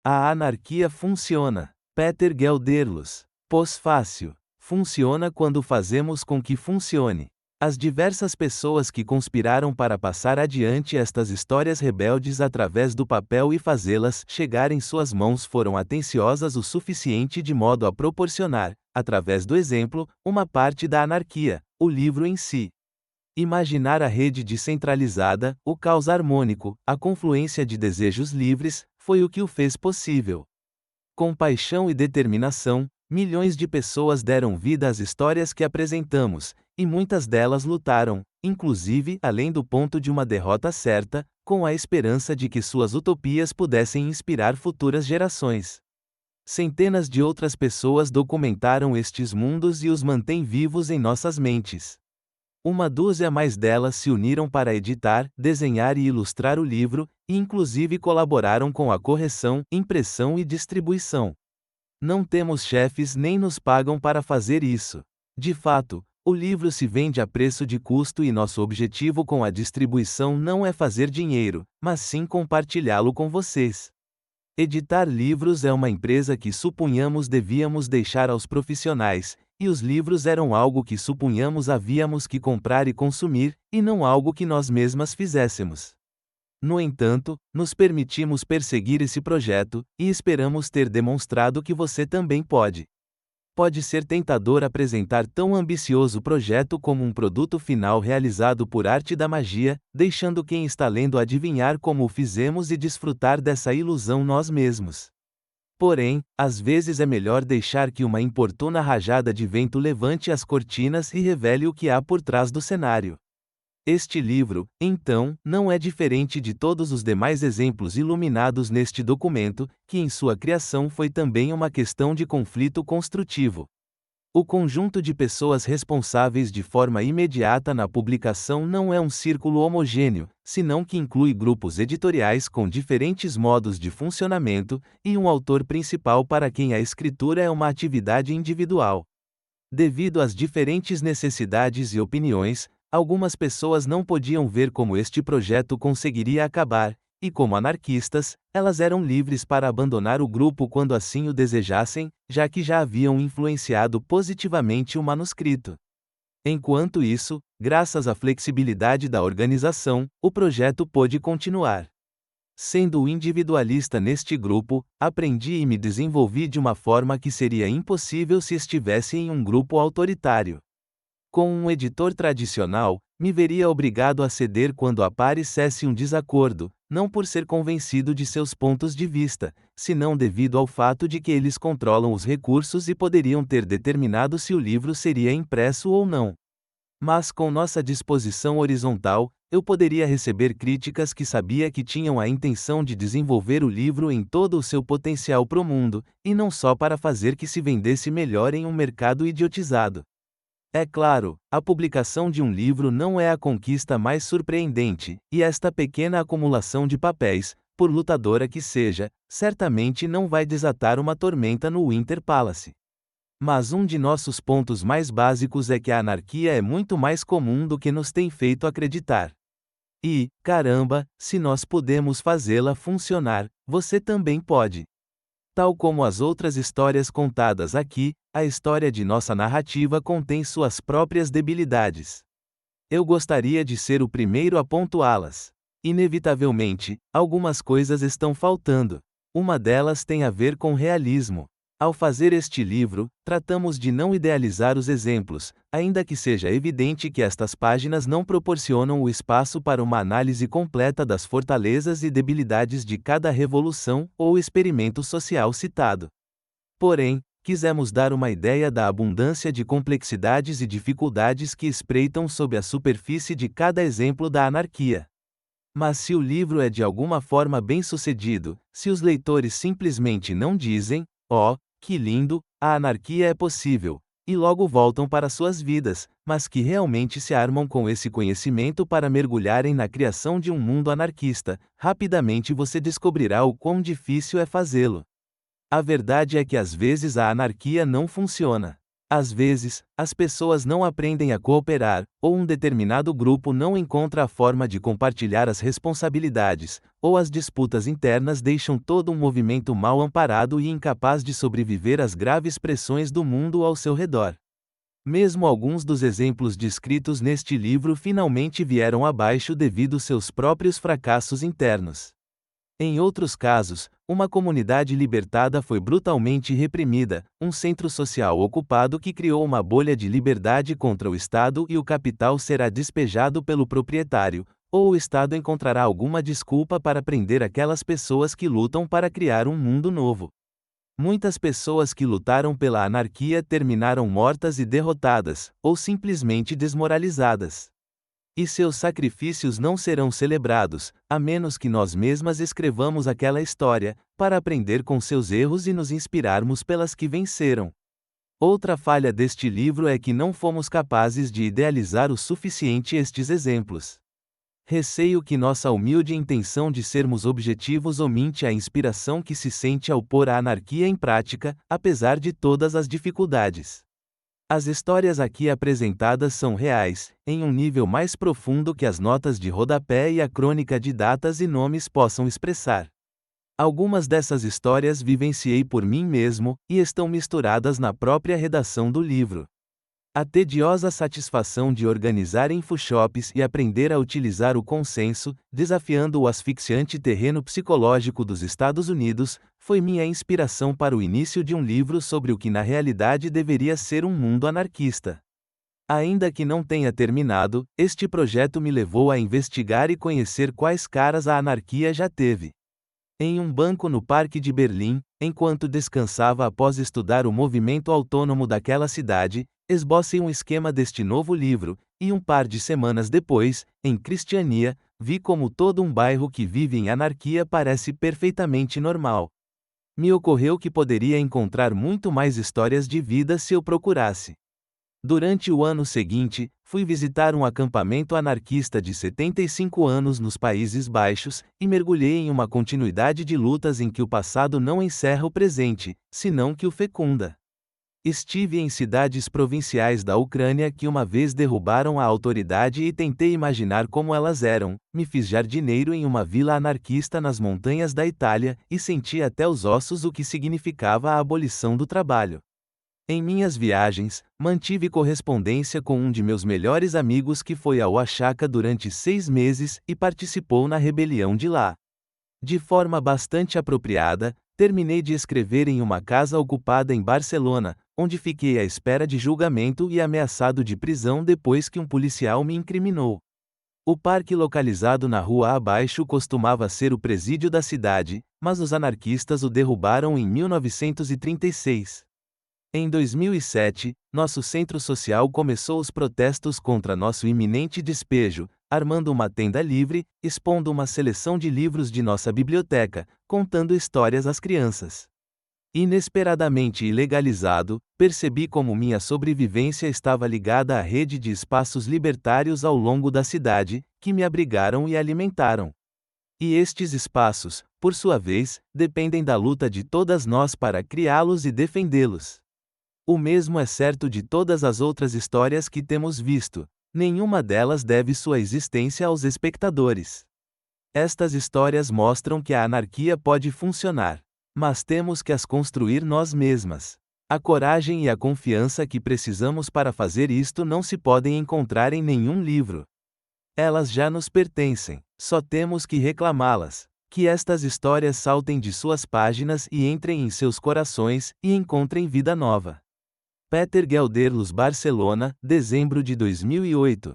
A anarquia funciona. Peter Gelderlos. Pós-fácil. Funciona quando fazemos com que funcione. As diversas pessoas que conspiraram para passar adiante estas histórias rebeldes através do papel e fazê-las chegar em suas mãos foram atenciosas o suficiente de modo a proporcionar, através do exemplo, uma parte da anarquia, o livro em si. Imaginar a rede descentralizada, o caos harmônico, a confluência de desejos livres, foi o que o fez possível. Com paixão e determinação, milhões de pessoas deram vida às histórias que apresentamos, e muitas delas lutaram, inclusive além do ponto de uma derrota certa, com a esperança de que suas utopias pudessem inspirar futuras gerações. Centenas de outras pessoas documentaram estes mundos e os mantêm vivos em nossas mentes. Uma dúzia mais delas se uniram para editar, desenhar e ilustrar o livro, e inclusive colaboraram com a correção, impressão e distribuição. Não temos chefes nem nos pagam para fazer isso. De fato, o livro se vende a preço de custo e nosso objetivo com a distribuição não é fazer dinheiro, mas sim compartilhá-lo com vocês. Editar livros é uma empresa que supunhamos devíamos deixar aos profissionais, e os livros eram algo que supunhamos havíamos que comprar e consumir, e não algo que nós mesmas fizéssemos. No entanto, nos permitimos perseguir esse projeto, e esperamos ter demonstrado que você também pode. Pode ser tentador apresentar tão ambicioso projeto como um produto final realizado por arte da magia, deixando quem está lendo adivinhar como o fizemos e desfrutar dessa ilusão nós mesmos. Porém, às vezes é melhor deixar que uma importuna rajada de vento levante as cortinas e revele o que há por trás do cenário. Este livro, então, não é diferente de todos os demais exemplos iluminados neste documento, que em sua criação foi também uma questão de conflito construtivo. O conjunto de pessoas responsáveis de forma imediata na publicação não é um círculo homogêneo, senão que inclui grupos editoriais com diferentes modos de funcionamento, e um autor principal para quem a escritura é uma atividade individual. Devido às diferentes necessidades e opiniões, algumas pessoas não podiam ver como este projeto conseguiria acabar, e como anarquistas, elas eram livres para abandonar o grupo quando assim o desejassem, já que já haviam influenciado positivamente o manuscrito. Enquanto isso, graças à flexibilidade da organização, o projeto pôde continuar. Sendo o individualista neste grupo, aprendi e me desenvolvi de uma forma que seria impossível se estivesse em um grupo autoritário. Com um editor tradicional, me veria obrigado a ceder quando aparecesse um desacordo, não por ser convencido de seus pontos de vista, senão devido ao fato de que eles controlam os recursos e poderiam ter determinado se o livro seria impresso ou não. Mas com nossa disposição horizontal, eu poderia receber críticas que sabia que tinham a intenção de desenvolver o livro em todo o seu potencial pro mundo, e não só para fazer que se vendesse melhor em um mercado idiotizado. É claro, a publicação de um livro não é a conquista mais surpreendente, e esta pequena acumulação de papéis, por lutadora que seja, certamente não vai desatar uma tormenta no Winter Palace. Mas um de nossos pontos mais básicos é que a anarquia é muito mais comum do que nos tem feito acreditar. E, caramba, se nós podemos fazê-la funcionar, você também pode. Tal como as outras histórias contadas aqui, a história de nossa narrativa contém suas próprias debilidades. Eu gostaria de ser o primeiro a pontuá-las. Inevitavelmente, algumas coisas estão faltando. Uma delas tem a ver com realismo. Ao fazer este livro, tratamos de não idealizar os exemplos, ainda que seja evidente que estas páginas não proporcionam o espaço para uma análise completa das fortalezas e debilidades de cada revolução ou experimento social citado. Porém, quisemos dar uma ideia da abundância de complexidades e dificuldades que espreitam sob a superfície de cada exemplo da anarquia. Mas se o livro é de alguma forma bem-sucedido, se os leitores simplesmente não dizem, "Oh, que lindo, a anarquia é possível", e logo voltam para suas vidas, mas que realmente se armam com esse conhecimento para mergulharem na criação de um mundo anarquista, rapidamente você descobrirá o quão difícil é fazê-lo. A verdade é que às vezes a anarquia não funciona. Às vezes, as pessoas não aprendem a cooperar, ou um determinado grupo não encontra a forma de compartilhar as responsabilidades, ou as disputas internas deixam todo um movimento mal amparado e incapaz de sobreviver às graves pressões do mundo ao seu redor. Mesmo alguns dos exemplos descritos neste livro finalmente vieram abaixo devido seus próprios fracassos internos. Em outros casos, uma comunidade libertada foi brutalmente reprimida, um centro social ocupado que criou uma bolha de liberdade contra o Estado e o capital será despejado pelo proprietário, ou o Estado encontrará alguma desculpa para prender aquelas pessoas que lutam para criar um mundo novo. Muitas pessoas que lutaram pela anarquia terminaram mortas e derrotadas, ou simplesmente desmoralizadas. E seus sacrifícios não serão celebrados, a menos que nós mesmas escrevamos aquela história, para aprender com seus erros e nos inspirarmos pelas que venceram. Outra falha deste livro é que não fomos capazes de idealizar o suficiente estes exemplos. Receio que nossa humilde intenção de sermos objetivos omite a inspiração que se sente ao pôr a anarquia em prática, apesar de todas as dificuldades. As histórias aqui apresentadas são reais, em um nível mais profundo que as notas de rodapé e a crônica de datas e nomes possam expressar. Algumas dessas histórias vivenciei por mim mesmo, e estão misturadas na própria redação do livro. A tediosa satisfação de organizar infoshops e aprender a utilizar o consenso, desafiando o asfixiante terreno psicológico dos Estados Unidos, foi minha inspiração para o início de um livro sobre o que na realidade deveria ser um mundo anarquista. Ainda que não tenha terminado, este projeto me levou a investigar e conhecer quais caras a anarquia já teve. Em um banco no Parque de Berlim, enquanto descansava após estudar o movimento autônomo daquela cidade, esbocei um esquema deste novo livro, e um par de semanas depois, em Cristiania, vi como todo um bairro que vive em anarquia parece perfeitamente normal. Me ocorreu que poderia encontrar muito mais histórias de vida se eu procurasse. Durante o ano seguinte, fui visitar um acampamento anarquista de 75 anos nos Países Baixos, e mergulhei em uma continuidade de lutas em que o passado não encerra o presente, senão que o fecunda. Estive em cidades provinciais da Ucrânia que uma vez derrubaram a autoridade e tentei imaginar como elas eram, me fiz jardineiro em uma vila anarquista nas montanhas da Itália, e senti até os ossos o que significava a abolição do trabalho. Em minhas viagens, mantive correspondência com um de meus melhores amigos que foi a Oaxaca durante 6 meses e participou na rebelião de lá. De forma bastante apropriada, terminei de escrever em uma casa ocupada em Barcelona, onde fiquei à espera de julgamento e ameaçado de prisão depois que um policial me incriminou. O parque localizado na rua abaixo costumava ser o presídio da cidade, mas os anarquistas o derrubaram em 1936. Em 2007, nosso centro social começou os protestos contra nosso iminente despejo, armando uma tenda livre, expondo uma seleção de livros de nossa biblioteca, contando histórias às crianças. Inesperadamente ilegalizado, percebi como minha sobrevivência estava ligada à rede de espaços libertários ao longo da cidade, que me abrigaram e alimentaram. E estes espaços, por sua vez, dependem da luta de todas nós para criá-los e defendê-los. O mesmo é certo de todas as outras histórias que temos visto. Nenhuma delas deve sua existência aos espectadores. Estas histórias mostram que a anarquia pode funcionar, mas temos que as construir nós mesmas. A coragem e a confiança que precisamos para fazer isto não se podem encontrar em nenhum livro. Elas já nos pertencem, só temos que reclamá-las. Que estas histórias saltem de suas páginas e entrem em seus corações, e encontrem vida nova. Peter Gelderlos, Barcelona, dezembro de 2008.